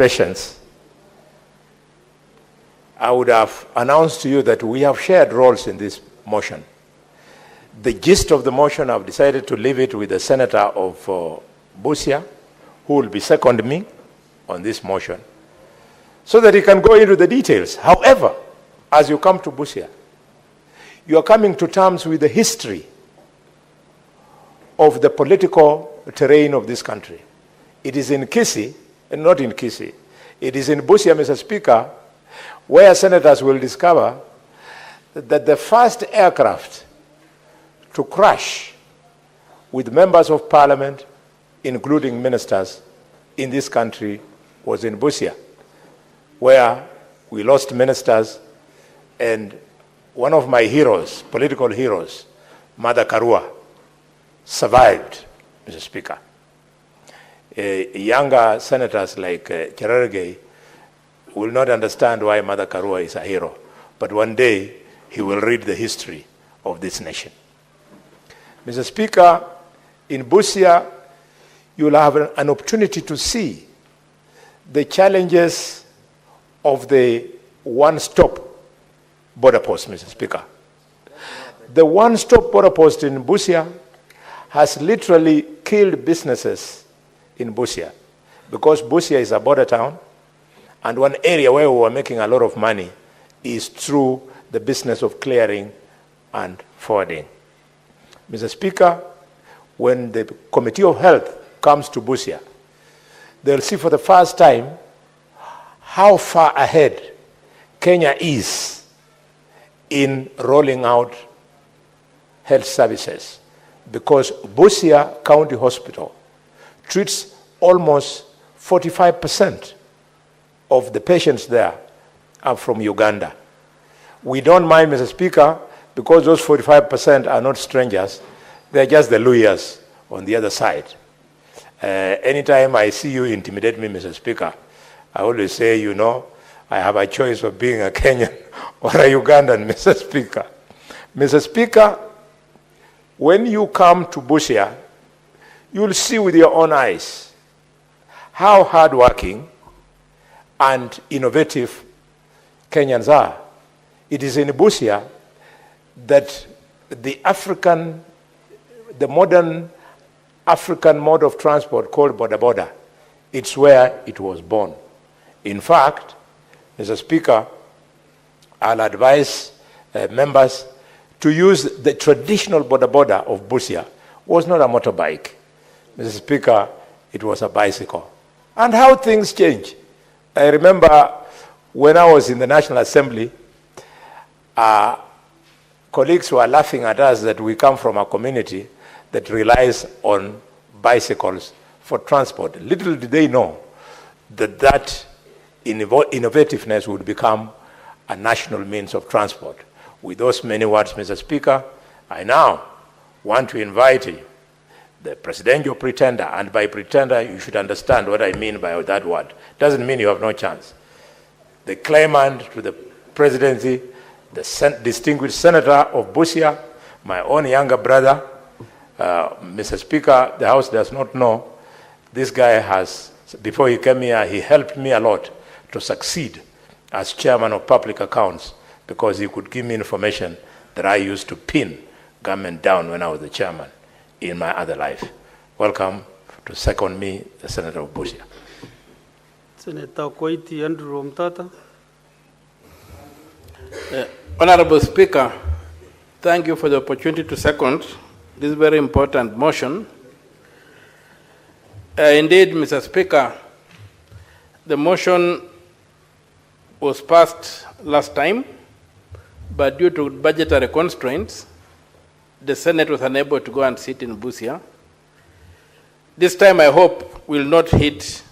patience, I would have announced to you that we have shared roles in this motion. The gist of the motion, I've decided to leave it with the senator of Busia, who will be second me on this motion, so that he can go into the details. However, as you come to Busia, you are coming to terms with the history of the political terrain of this country. It is in Kisii, and not in Kisii, it is in Busia, Mr. Speaker, where senators will discover that the first aircraft to crash with members of parliament, including ministers, in this country was in Busia, where we lost ministers, and one of my heroes, political heroes, Mother Karua, survived, Mr. Speaker. Younger senators like Cherargei will not understand why Mother Karua is a hero, but one day he will read the history of this nation. Mr. Speaker, in Busia, you will have an opportunity to see the challenges of the one-stop border post, Mr. Speaker. The one-stop border post in Busia has literally killed businesses in Busia, because Busia is a border town, and one area where we were making a lot of money is through the business of clearing and forwarding. Mr. Speaker, when the Committee of Health comes to Busia, they'll see for the first time how far ahead Kenya is in rolling out health services, because Busia County Hospital treats almost 45% of the patients there are from Uganda. We don't mind, Mr. Speaker, because those 45% are not strangers. They're just the lawyers on the other side. Anytime I see you intimidate me, Mr. Speaker, I always say, you know, I have a choice of being a Kenyan or a Ugandan, Mr. Speaker. Mr. Speaker, when you come to Busia, you'll see with your own eyes how hardworking and innovative Kenyans are. It is in Busia that the modern African mode of transport called boda boda, it's where it was born. In fact, Mr. Speaker, I'll advise members to use the traditional boda boda of Busia. Was not a motorbike. Mr. Speaker, it was a bicycle. And how things change. I remember when I was in the National Assembly, colleagues were laughing at us that we come from a community that relies on bicycles for transport. Little did they know that that innovativeness would become a national means of transport. With those many words, Mr. Speaker, I now want to invite you, the presidential pretender, and by pretender, you should understand what I mean by that word. Doesn't mean you have no chance. The claimant to the presidency, the distinguished senator of Busia, my own younger brother, Mr. Speaker, the House does not know, this guy has, before he came here, he helped me a lot to succeed as chairman of public accounts, because he could give me information that I used to pin government down when I was the chairman in my other life. Welcome to second me, the Senator of Busia. Senator Koiti Andrew Mtata. Honorable Speaker, thank you for the opportunity to second this very important motion. Indeed, Mr. Speaker, the motion was passed last time, but due to budgetary constraints, the Senate was unable to go and sit in Busia. This time, I hope we'll not hit